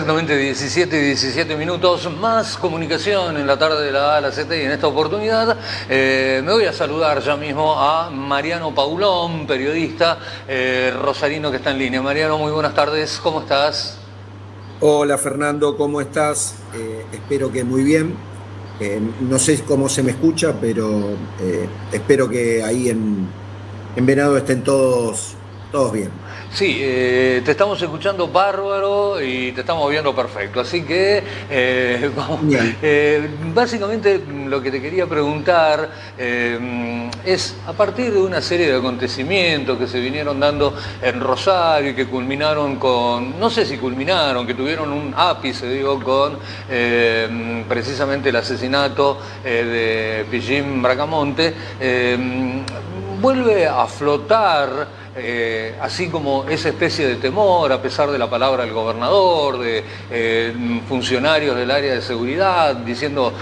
Exactamente 17 y 17 minutos, más comunicación en la tarde de la A a la Z, y en esta oportunidad me voy a saludar ya mismo a Mariano Paulón, periodista rosarino que está en línea. Mariano, muy buenas tardes, ¿cómo estás? Hola Fernando, ¿cómo estás? Espero que muy bien. No sé cómo se me escucha, pero espero que ahí en Venado estén todos bien. Sí, te estamos escuchando bárbaro y te estamos viendo perfecto. Así que, Genial. básicamente lo que te quería preguntar es, a partir de una serie de acontecimientos que se vinieron dando en Rosario y que culminaron con, no sé si culminaron, que tuvieron un ápice, digo, con precisamente el asesinato de Pillín Bracamonte, vuelve a flotar así como esa especie de temor, a pesar de la palabra del gobernador, de funcionarios del área de seguridad, diciendo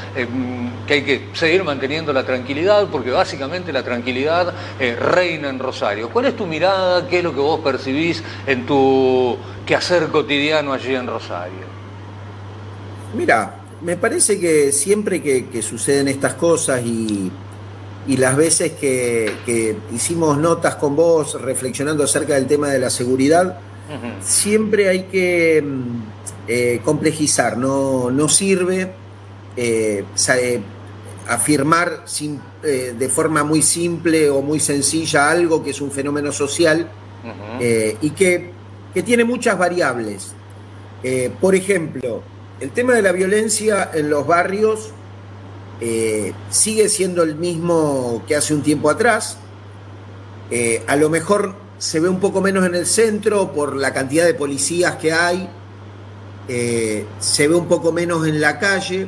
que hay que seguir manteniendo la tranquilidad, porque básicamente la tranquilidad reina en Rosario. ¿Cuál es tu mirada? ¿Qué es lo que vos percibís en tu quehacer cotidiano allí en Rosario? Mira, me parece que siempre que suceden estas cosas y las veces que hicimos notas con vos reflexionando acerca del tema de la seguridad, Ujú. siempre hay que complejizar, no sirve afirmar de forma muy simple o muy sencilla algo que es un fenómeno social Ujú. y que tiene muchas variables. Por ejemplo, el tema de la violencia en los barrios sigue siendo el mismo que hace un tiempo atrás. A lo mejor se ve un poco menos en el centro por la cantidad de policías que hay, se ve un poco menos en la calle,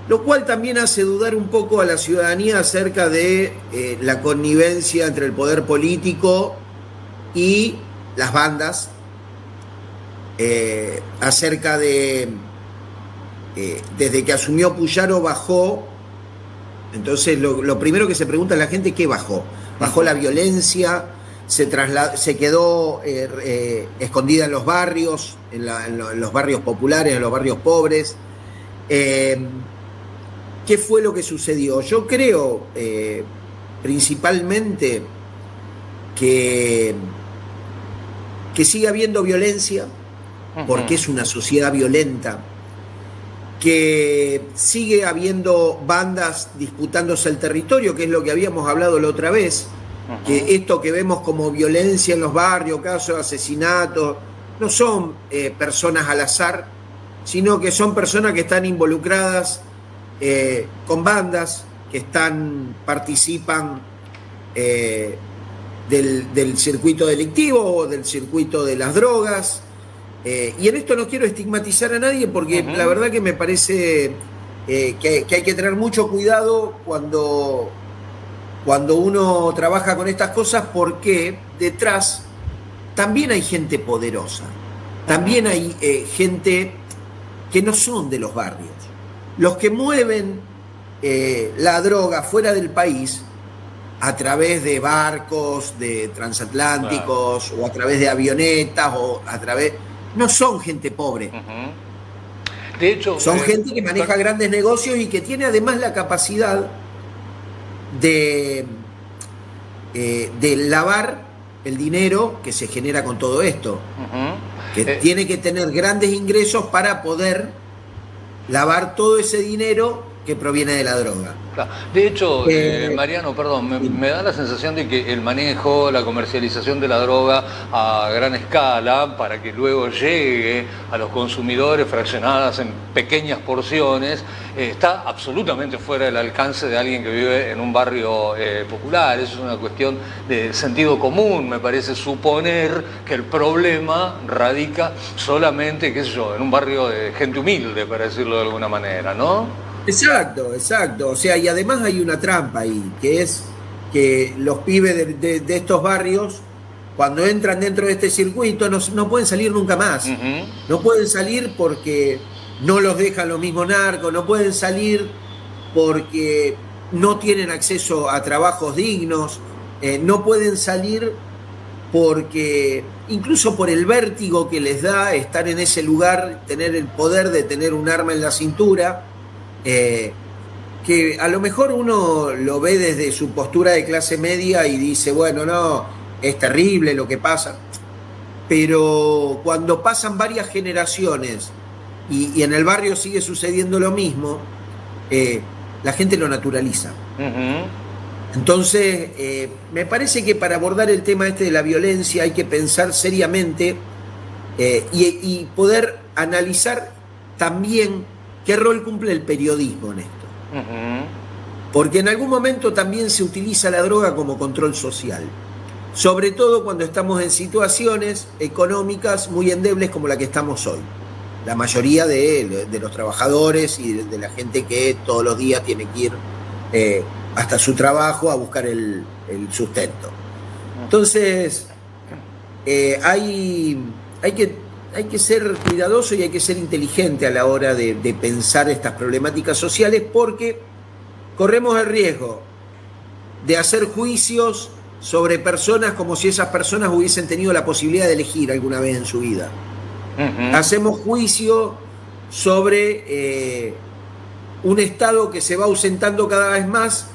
lo cual también hace dudar un poco a la ciudadanía acerca de la connivencia entre el poder político y las bandas, acerca de, desde que asumió Puyaro bajó. Entonces, lo primero que se pregunta a la gente, ¿qué bajó? ¿Bajó la violencia? ¿Se quedó escondida en los barrios, en los barrios populares, en los barrios pobres? Eh, ¿Qué fue lo que sucedió? Yo creo principalmente que, que sigue habiendo violencia, porque Ujú. es una sociedad violenta, que sigue habiendo bandas disputándose el territorio, que es lo que habíamos hablado la otra vez, Ujú. que esto que vemos como violencia en los barrios, casos de asesinatos, no son personas al azar, sino que son personas que están involucradas con bandas, que participan eh, del circuito delictivo o del circuito de las drogas. Y en esto no quiero estigmatizar a nadie porque la Ujú. verdad que me parece que hay que tener mucho cuidado cuando uno trabaja con estas cosas porque detrás también hay gente poderosa, también Ujú. hay gente que no son de los barrios. Los que mueven la droga fuera del país a través de barcos, de Claro. transatlánticos o a través de avionetas o a través... No son gente pobre, Ujú. De hecho, son gente que maneja grandes negocios y que tiene además la capacidad de, de lavar el dinero que se genera con todo esto, ujú. que Eh, tiene que tener grandes ingresos para poder lavar todo ese dinero que proviene de la droga. Claro. De hecho, Eh, Mariano, perdón, me sí. da la sensación de que el manejo, la comercialización de la droga a gran escala, para que luego llegue a los consumidores fraccionadas en pequeñas porciones, está absolutamente fuera del alcance de alguien que vive en un barrio popular. Eso es una cuestión de sentido común, me parece suponer que el problema radica solamente, qué sé yo, en un barrio de gente humilde, para decirlo de alguna manera, ¿no? Exacto, exacto. O sea, y además hay una trampa ahí, que es que los pibes de estos barrios, cuando entran dentro de este circuito, no pueden salir nunca más. Ujú. No pueden salir porque no los dejan los mismos narcos, no pueden salir porque no tienen acceso a trabajos dignos, no pueden salir porque incluso por el vértigo que les da estar en ese lugar, tener el poder de tener un arma en la cintura, que a lo mejor uno lo ve desde su postura de clase media y dice, bueno, no, es terrible lo que pasa, pero cuando pasan varias generaciones y en el barrio sigue sucediendo lo mismo, la gente lo naturaliza. Entonces, me parece que para abordar el tema este de la violencia hay que pensar seriamente y poder analizar también qué rol cumple el periodismo en esto. Porque en algún momento también se utiliza la droga como control social, sobre todo cuando estamos en situaciones económicas muy endebles como la que estamos hoy. La mayoría de los trabajadores y de la gente que todos los días tiene que ir hasta su trabajo a buscar el sustento. Entonces, hay que ser cuidadoso y hay que ser inteligente a la hora de pensar estas problemáticas sociales, porque corremos el riesgo de hacer juicios sobre personas como si esas personas hubiesen tenido la posibilidad de elegir alguna vez en su vida. Hacemos juicio sobre un Estado que se va ausentando cada vez más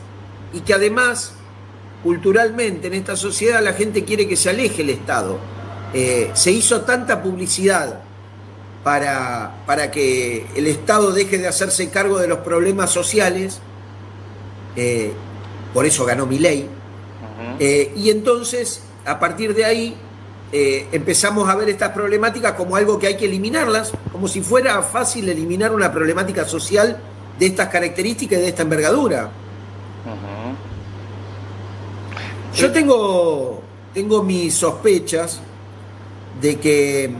y que además, culturalmente, en esta sociedad la gente quiere que se aleje el Estado. Se hizo tanta publicidad para que el Estado deje de hacerse cargo de los problemas sociales, por eso ganó Milei, y entonces, a partir de ahí, empezamos a ver estas problemáticas como algo que hay que eliminarlas, como si fuera fácil eliminar una problemática social de estas características y de esta envergadura. Yo tengo mis sospechas de que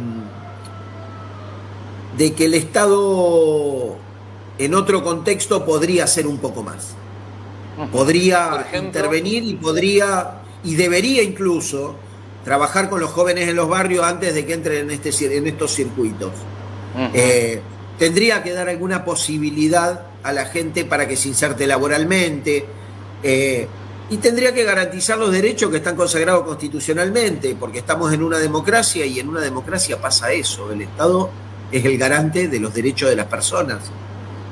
el Estado en otro contexto podría hacer un poco más. Podría intervenir y debería incluso trabajar con los jóvenes en los barrios antes de que entren en estos circuitos. Tendría que dar alguna posibilidad a la gente para que se inserte laboralmente, y tendría que garantizar los derechos que están consagrados constitucionalmente, porque estamos en una democracia y en una democracia pasa eso. El Estado es el garante de los derechos de las personas.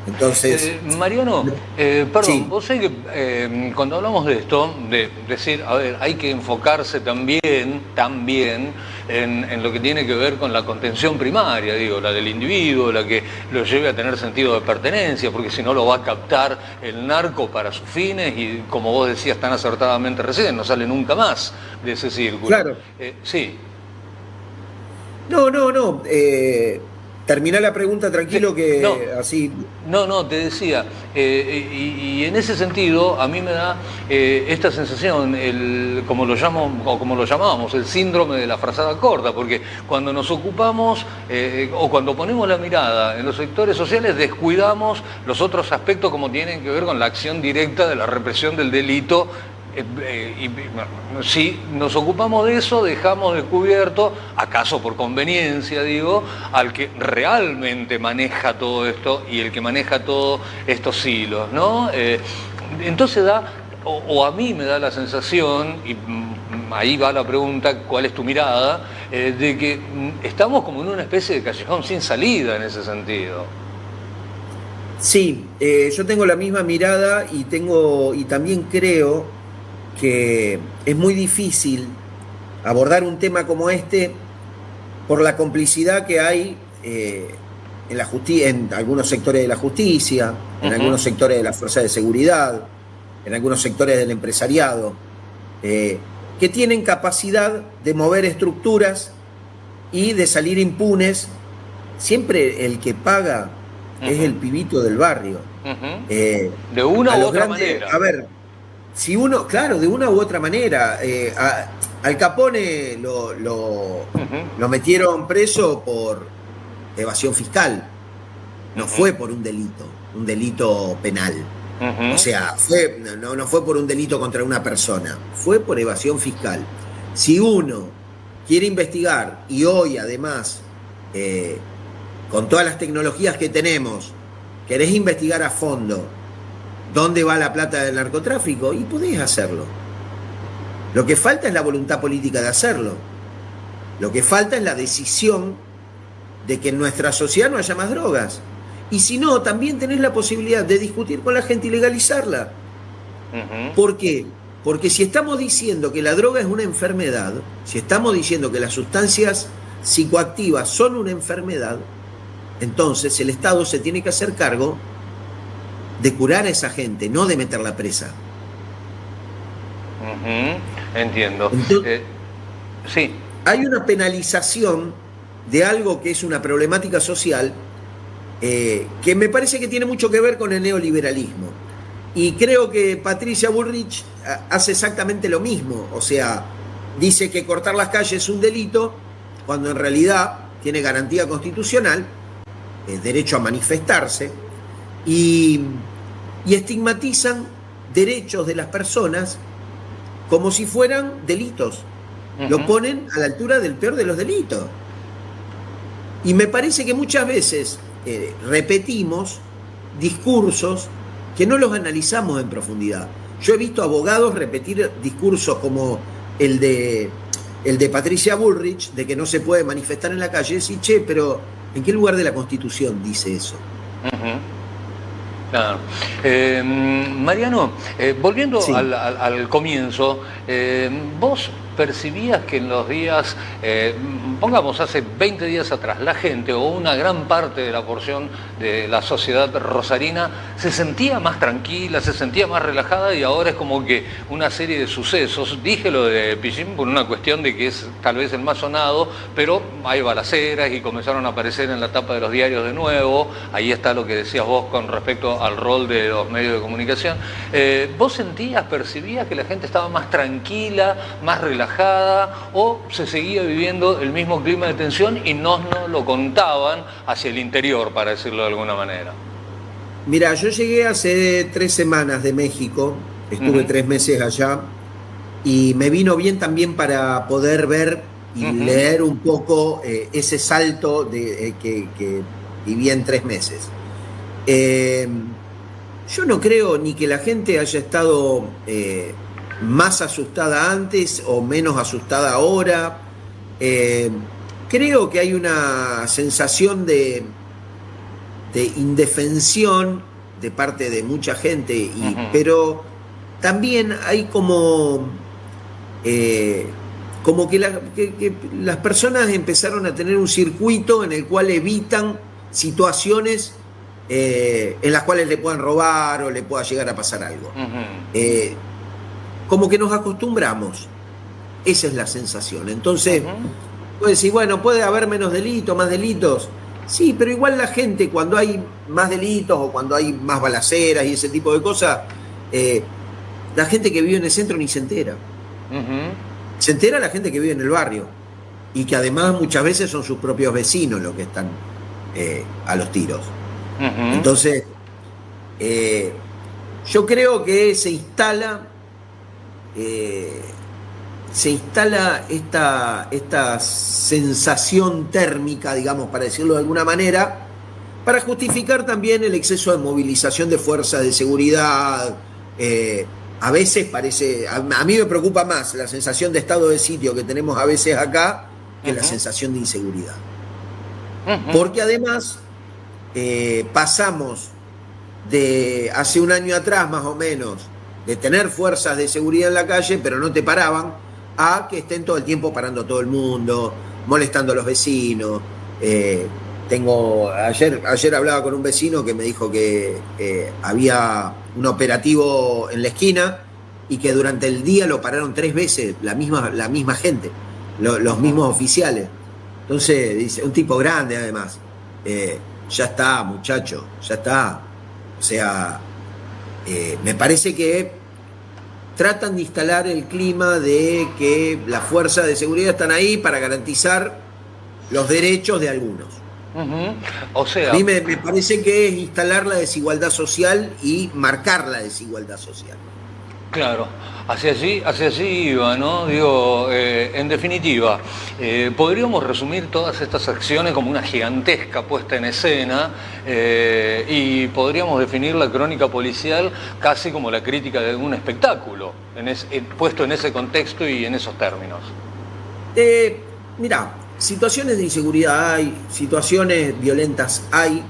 Entonces, Mariano, perdón, sí. vos sabés que cuando hablamos de esto, de decir, a ver, hay que enfocarse también en lo que tiene que ver con la contención primaria, digo, la del individuo, la que lo lleve a tener sentido de pertenencia, porque si no lo va a captar el narco para sus fines y, como vos decías tan acertadamente recién, no sale nunca más de ese círculo. Claro. Sí. No. Terminá la pregunta tranquilo que no, así... No, te decía, y en ese sentido a mí me da esta sensación, como lo llamábamos, el síndrome de la frazada corta, porque cuando nos ocupamos o cuando ponemos la mirada en los sectores sociales descuidamos los otros aspectos como tienen que ver con la acción directa de la represión del delito. Si nos ocupamos de eso, dejamos descubierto, acaso por conveniencia, digo, al que realmente maneja todo esto y el que maneja todos estos hilos, ¿no? Entonces o a mí me da la sensación, y ahí va la pregunta, ¿cuál es tu mirada?, de que estamos como en una especie de callejón sin salida en ese sentido. Sí, yo tengo la misma mirada y también creo que es muy difícil abordar un tema como este por la complicidad que hay en algunos sectores de la justicia, en algunos sectores de las fuerzas de seguridad, en algunos sectores del empresariado, que tienen capacidad de mover estructuras y de salir impunes. Siempre el que paga es el pibito del barrio. De una u otra manera. A ver, si uno, claro, de una u otra manera, Al Capone lo metieron preso por evasión fiscal, no fue por un delito penal. O sea, no fue por un delito contra una persona, fue por evasión fiscal. Si uno quiere investigar, y hoy además, con todas las tecnologías que tenemos, querés investigar a fondo dónde va la plata del narcotráfico, y podés hacerlo. Lo que falta es la voluntad política de hacerlo. Lo que falta es la decisión de que en nuestra sociedad no haya más drogas. Y si no, también tenés la posibilidad de discutir con la gente y legalizarla. ¿Por qué? Porque si estamos diciendo que la droga es una enfermedad, si estamos diciendo que las sustancias psicoactivas son una enfermedad, entonces el Estado se tiene que hacer cargo de curar a esa gente, no de meterla presa. Entiendo. Entonces, sí. hay una penalización de algo que es una problemática social que me parece que tiene mucho que ver con el neoliberalismo. Y creo que Patricia Bullrich hace exactamente lo mismo. O sea, dice que cortar las calles es un delito, cuando en realidad tiene garantía constitucional, derecho a manifestarse, y estigmatizan derechos de las personas como si fueran delitos. Lo ponen a la altura del peor de los delitos. Y me parece que muchas veces repetimos discursos que no los analizamos en profundidad. Yo he visto abogados repetir discursos como el de Patricia Bullrich, de que no se puede manifestar en la calle, y decir, che, pero ¿en qué lugar de la Constitución dice eso? Claro. Mariano, volviendo Sí. al comienzo, vos percibías que en los días, pongamos hace 20 días atrás, la gente o una gran parte de la porción de la sociedad rosarina se sentía más tranquila, se sentía más relajada, y ahora es como que una serie de sucesos, dije lo de Pichín por una cuestión de que es tal vez el más sonado, pero hay balaceras y comenzaron a aparecer en la tapa de los diarios de nuevo. Ahí está lo que decías vos con respecto al rol de los medios de comunicación. ¿Vos sentías, percibías que la gente estaba más tranquila, más relajada, o se seguía viviendo el mismo clima de tensión y no lo contaban hacia el interior, para decirlo de alguna manera? Mira, yo llegué hace 3 semanas de México, estuve 3 meses allá, y me vino bien también para poder ver y leer un poco ese salto que viví en 3 meses. Yo no creo ni que la gente haya estado más asustada antes o menos asustada ahora. Creo que hay una sensación de indefensión de parte de mucha gente, pero también hay como que las personas empezaron a tener un circuito en el cual evitan situaciones en las cuales le puedan robar o le pueda llegar a pasar algo. Como que nos acostumbramos. Esa es la sensación. Entonces, puedes decir, bueno, puede haber menos delitos, más delitos. Sí, pero igual la gente, cuando hay más delitos o cuando hay más balaceras y ese tipo de cosas, la gente que vive en el centro ni se entera. Se entera la gente que vive en el barrio, y que además muchas veces son sus propios vecinos los que están a los tiros. Entonces, yo creo que se instala esta sensación térmica, digamos, para decirlo de alguna manera, para justificar también el exceso de movilización de fuerzas de seguridad. A veces parece, a mí me preocupa más la sensación de estado de sitio que tenemos a veces acá que la sensación de inseguridad. Porque además pasamos de hace un año atrás más o menos de tener fuerzas de seguridad en la calle, pero no te paraban, a que estén todo el tiempo parando a todo el mundo, molestando a los vecinos. Ayer hablaba con un vecino que me dijo que había un operativo en la esquina y que durante el día lo pararon 3 veces la misma gente, los mismos oficiales. Entonces, dice, un tipo grande además, ya está, muchacho, ya está. O sea, me parece que tratan de instalar el clima de que las fuerzas de seguridad están ahí para garantizar los derechos de algunos. O sea, a mí me parece que es instalar la desigualdad social y marcar la desigualdad social. Claro, hacia allí iba, ¿no? Digo, en definitiva, podríamos resumir todas estas acciones como una gigantesca puesta en escena y podríamos definir la crónica policial casi como la crítica de un espectáculo, puesto en ese contexto y en esos términos. Mirá, situaciones de inseguridad hay, situaciones violentas hay.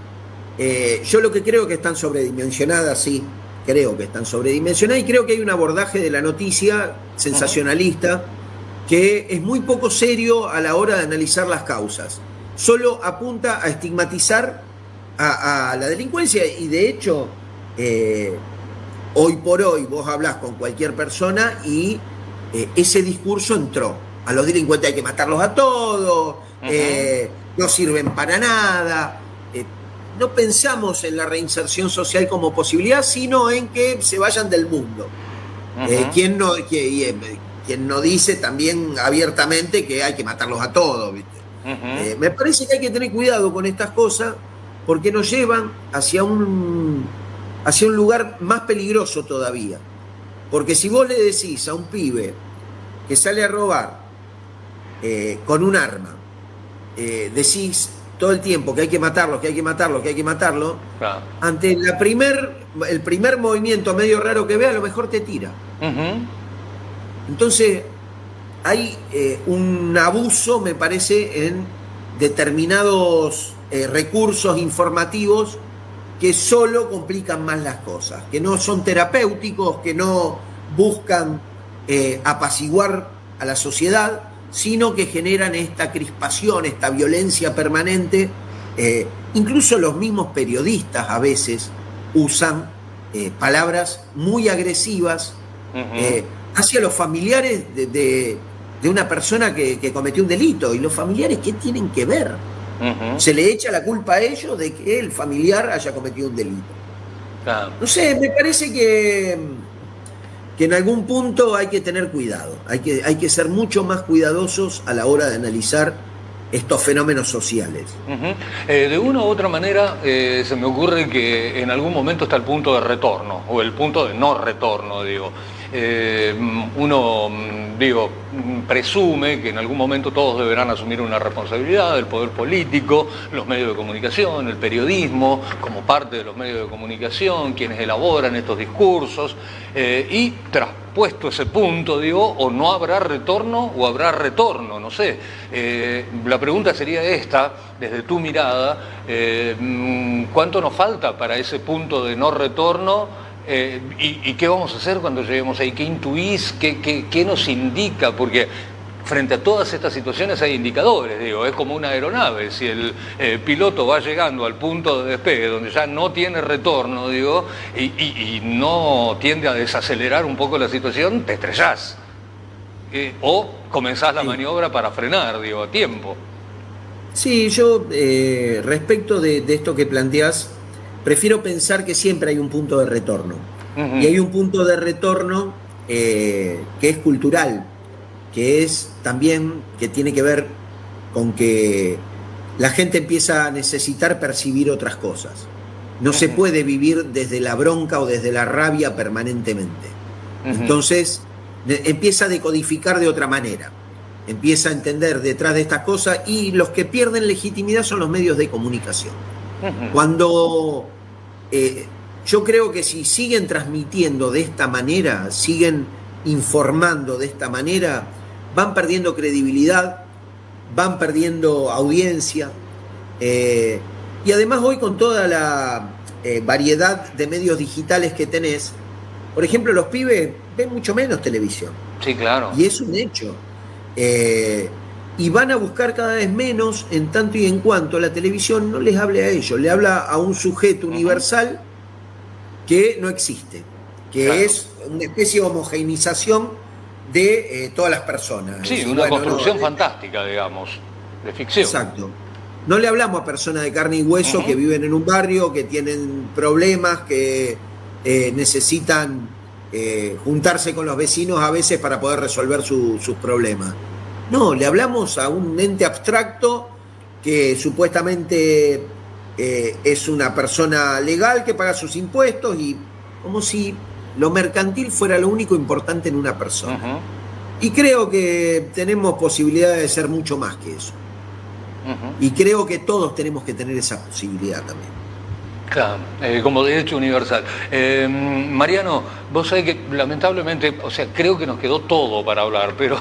Yo lo que creo que están sobredimensionadas, sí, creo que están sobredimensionadas y creo que hay un abordaje de la noticia sensacionalista que es muy poco serio a la hora de analizar las causas. Solo apunta a estigmatizar a la delincuencia y de hecho hoy por hoy vos hablás con cualquier persona y ese discurso entró. A los delincuentes hay que matarlos a todos, no sirven para nada. No pensamos en la reinserción social como posibilidad, sino en que se vayan del mundo. ¿Quién no dice también abiertamente que hay que matarlos a todos? ¿Viste? Me parece que hay que tener cuidado con estas cosas porque nos llevan hacia un lugar más peligroso todavía. Porque si vos le decís a un pibe que sale a robar con un arma, decís todo el tiempo que hay que matarlo, que hay que matarlo, que hay que matarlo, claro. Ante el primer movimiento medio raro que ve, a lo mejor te tira. Entonces, hay un abuso, me parece, en determinados recursos informativos que solo complican más las cosas, que no son terapéuticos, que no buscan apaciguar a la sociedad, sino que generan esta crispación, esta violencia permanente. Incluso los mismos periodistas a veces usan palabras muy agresivas hacia los familiares de una persona que cometió un delito. ¿Y los familiares qué tienen que ver? Se le echa la culpa a ellos de que el familiar haya cometido un delito. Claro. No sé, me parece que en algún punto hay que tener cuidado, hay que ser mucho más cuidadosos a la hora de analizar estos fenómenos sociales. De una u otra manera se me ocurre que en algún momento está el punto de retorno, o el punto de no retorno, digo. Uno presume que en algún momento todos deberán asumir una responsabilidad, el poder político, los medios de comunicación, el periodismo, como parte de los medios de comunicación, quienes elaboran estos discursos, y traspuesto ese punto, digo, o no habrá retorno o habrá retorno, no sé. La pregunta sería esta, desde tu mirada, ¿cuánto nos falta para ese punto de no retorno? ¿Y qué vamos a hacer cuando lleguemos ahí? ¿Qué intuís? ¿Qué nos indica? Porque frente a todas estas situaciones hay indicadores, digo, es como una aeronave. Si el piloto va llegando al punto de despegue donde ya no tiene retorno, digo, y no tiende a desacelerar un poco la situación, te estrellás. O comenzás la maniobra para frenar, digo, a tiempo. Sí, yo respecto de esto que planteás, prefiero pensar que siempre hay un punto de retorno. Y hay un punto de retorno que es cultural, que es también, que tiene que ver con que la gente empieza a necesitar percibir otras cosas. No se puede vivir desde la bronca o desde la rabia permanentemente. Entonces, empieza a decodificar de otra manera. Empieza a entender detrás de estas cosas y los que pierden legitimidad son los medios de comunicación. Cuando yo creo que si siguen transmitiendo de esta manera, siguen informando de esta manera, van perdiendo credibilidad, van perdiendo audiencia. Y además hoy con toda la variedad de medios digitales que tenés, por ejemplo, los pibes ven mucho menos televisión. Sí, claro. Y es un hecho. Y van a buscar cada vez menos en tanto y en cuanto la televisión no les hable a ellos, le habla a un sujeto universal que no existe, que es una especie de homogeneización de todas las personas. Sí, una construcción fantástica, digamos, de ficción. Exacto. No le hablamos a personas de carne y hueso que viven en un barrio, que tienen problemas, que necesitan juntarse con los vecinos a veces para poder resolver sus problemas. No, le hablamos a un ente abstracto que supuestamente es una persona legal que paga sus impuestos y como si lo mercantil fuera lo único importante en una persona. Ujú, Y creo que tenemos posibilidades de ser mucho más que eso. ujú. Y creo que todos tenemos que tener esa posibilidad también. Claro, como derecho universal. Mariano, vos sabés que lamentablemente, o sea, creo que nos quedó todo para hablar, pero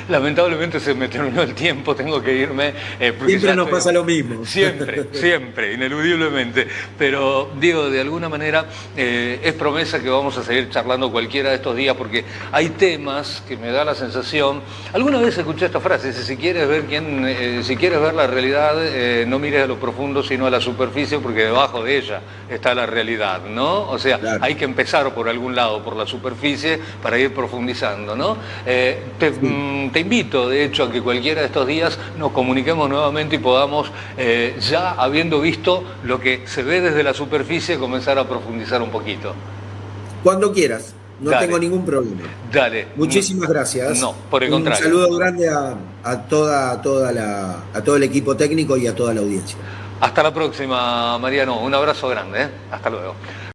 lamentablemente se me terminó el tiempo, tengo que irme. Porque Siempre ya nos pasa lo mismo. Siempre, siempre, ineludiblemente. Pero digo, de alguna manera es promesa que vamos a seguir charlando cualquiera de estos días, porque hay temas que me da la sensación. Alguna vez escuché esta frase: si quieres ver si quieres ver la realidad, no mires a lo profundo, sino a la superficie, porque debajo de ella está la realidad, ¿no? O sea, Claro. hay que empezar por algún lado, por la superficie, para ir profundizando, ¿no? Sí. Te invito, de hecho, a que cualquiera de estos días nos comuniquemos nuevamente y podamos, ya habiendo visto lo que se ve desde la superficie, comenzar a profundizar un poquito. Cuando quieras, no tengo Dale, ningún problema. dale. Muchísimas gracias. No, por el Un contrario. saludo grande a todo el equipo técnico y a toda la audiencia. Hasta la próxima, Mariano. Un abrazo grande, ¿eh? Hasta luego.